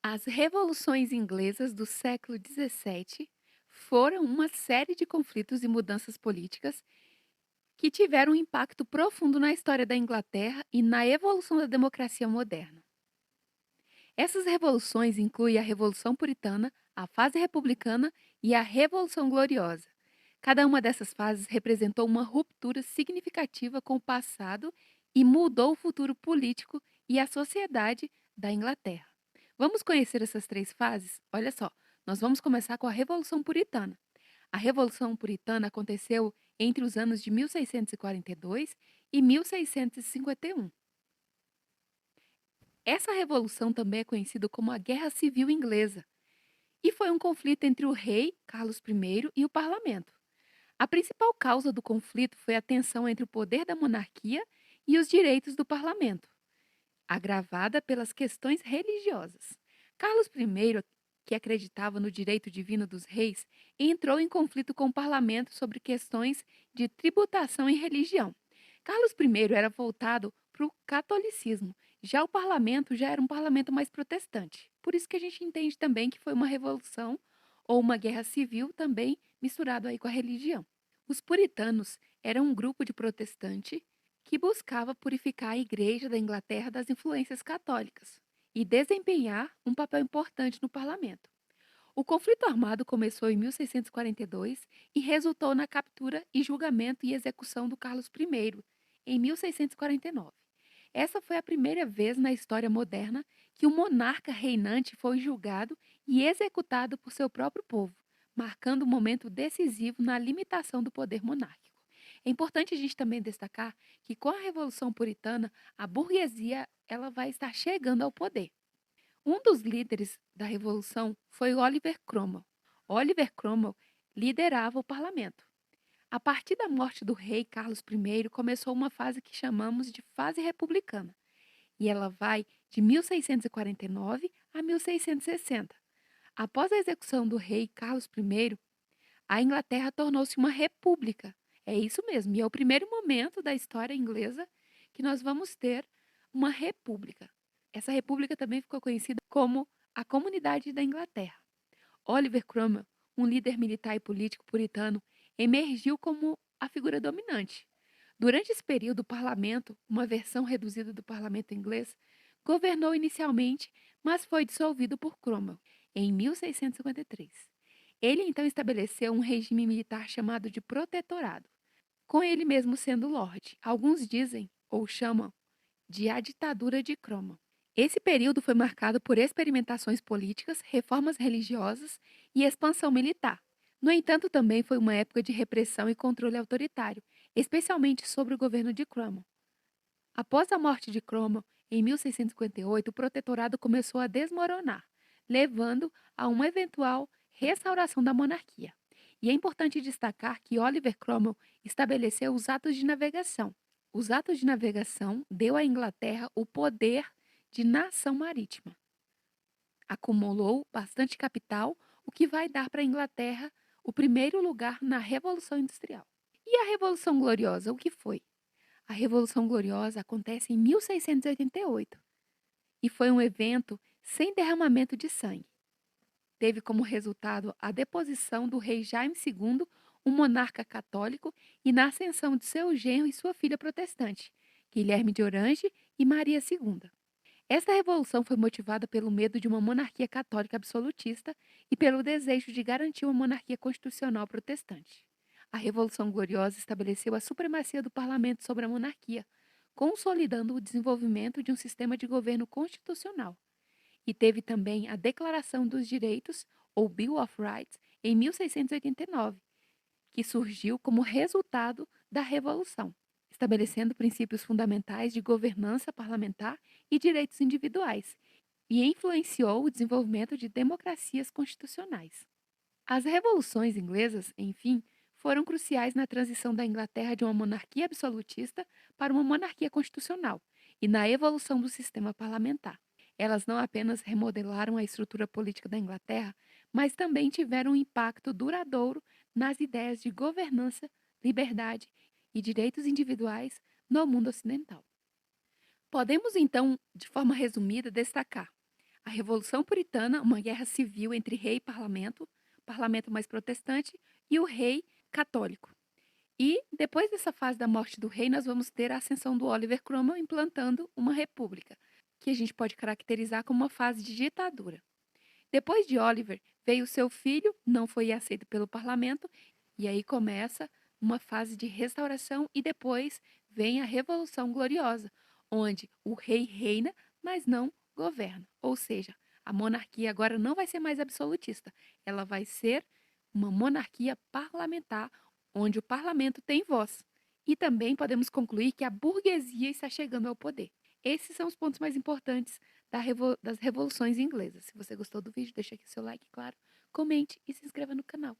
As revoluções inglesas do século XVII foram uma série de conflitos e mudanças políticas que tiveram um impacto profundo na história da Inglaterra e na evolução da democracia moderna. Essas revoluções incluem a Revolução Puritana, a fase republicana e a Revolução Gloriosa. Cada uma dessas fases representou uma ruptura significativa com o passado e mudou o futuro político e a sociedade da Inglaterra. Vamos conhecer essas três fases? Olha só, nós vamos começar com a Revolução Puritana. A Revolução Puritana aconteceu entre os anos de 1642 e 1651. Essa revolução também é conhecida como a Guerra Civil Inglesa e foi um conflito entre o rei, Carlos I, e o parlamento. A principal causa do conflito foi a tensão entre o poder da monarquia e os direitos do parlamento, agravada pelas questões religiosas. Carlos I, que acreditava no direito divino dos reis, entrou em conflito com o parlamento sobre questões de tributação e religião. Carlos I era voltado para o catolicismo, já o parlamento já era um parlamento mais protestante. Por isso que a gente entende também que foi uma revolução ou uma guerra civil também misturado aí com a religião. Os puritanos eram um grupo de protestante que buscava purificar a Igreja da Inglaterra das influências católicas e desempenhar um papel importante no parlamento. O conflito armado começou em 1642 e resultou na captura e julgamento e execução do Carlos I em 1649. Essa foi a primeira vez na história moderna que o monarca reinante foi julgado e executado por seu próprio povo, marcando um momento decisivo na limitação do poder monárquico. É importante a gente também destacar que com a Revolução Puritana, a burguesia ela vai estar chegando ao poder. Um dos líderes da revolução foi Oliver Cromwell. Oliver Cromwell liderava o parlamento. A partir da morte do rei Carlos I, começou uma fase que chamamos de fase republicana, e ela vai de 1649 a 1660. Após a execução do rei Carlos I, a Inglaterra tornou-se uma república. É isso mesmo, e é o primeiro momento da história inglesa que nós vamos ter uma república. Essa república também ficou conhecida como a Comunidade da Inglaterra. Oliver Cromwell, um líder militar e político puritano, emergiu como a figura dominante. Durante esse período, o parlamento, uma versão reduzida do parlamento inglês, governou inicialmente, mas foi dissolvido por Cromwell em 1653. Ele então estabeleceu um regime militar chamado de protetorado, com ele mesmo sendo lorde. Alguns dizem ou chamam de a ditadura de Cromwell. Esse período foi marcado por experimentações políticas, reformas religiosas e expansão militar. No entanto, também foi uma época de repressão e controle autoritário, especialmente sobre o governo de Cromwell. Após a morte de Cromwell, em 1658, o protetorado começou a desmoronar, levando a uma eventual restauração da monarquia. E é importante destacar que Oliver Cromwell estabeleceu os atos de navegação. Os atos de navegação deu à Inglaterra o poder de nação marítima. Acumulou bastante capital, o que vai dar para a Inglaterra o primeiro lugar na Revolução Industrial. E a Revolução Gloriosa, o que foi? A Revolução Gloriosa acontece em 1688 e foi um evento sem derramamento de sangue. Teve como resultado a deposição do rei Jaime II, um monarca católico, e na ascensão de seu genro e sua filha protestante, Guilherme de Orange e Maria II. Esta revolução foi motivada pelo medo de uma monarquia católica absolutista e pelo desejo de garantir uma monarquia constitucional protestante. A Revolução Gloriosa estabeleceu a supremacia do parlamento sobre a monarquia, consolidando o desenvolvimento de um sistema de governo constitucional. E teve também a Declaração dos Direitos, ou Bill of Rights, em 1689, que surgiu como resultado da Revolução, estabelecendo princípios fundamentais de governança parlamentar e direitos individuais, e influenciou o desenvolvimento de democracias constitucionais. As revoluções inglesas, enfim, foram cruciais na transição da Inglaterra de uma monarquia absolutista para uma monarquia constitucional e na evolução do sistema parlamentar. Elas não apenas remodelaram a estrutura política da Inglaterra, mas também tiveram um impacto duradouro nas ideias de governança, liberdade e direitos individuais no mundo ocidental. Podemos, então, de forma resumida, destacar A Revolução Puritana, uma guerra civil entre rei e parlamento, parlamento mais protestante, e o rei católico. E depois dessa fase da morte do rei, nós vamos ter a ascensão do Oliver Cromwell implantando uma república, que a gente pode caracterizar como uma fase de ditadura. Depois de Oliver, veio seu filho, não foi aceito pelo parlamento, e aí começa uma fase de restauração e depois vem a Revolução Gloriosa, onde o rei reina, mas não governa. Ou seja, a monarquia agora não vai ser mais absolutista, ela vai ser uma monarquia parlamentar, onde o parlamento tem voz. E também podemos concluir que a burguesia está chegando ao poder. Esses são os pontos mais importantes das revoluções inglesas. Se você gostou do vídeo, deixa aqui seu like, claro, comente e se inscreva no canal.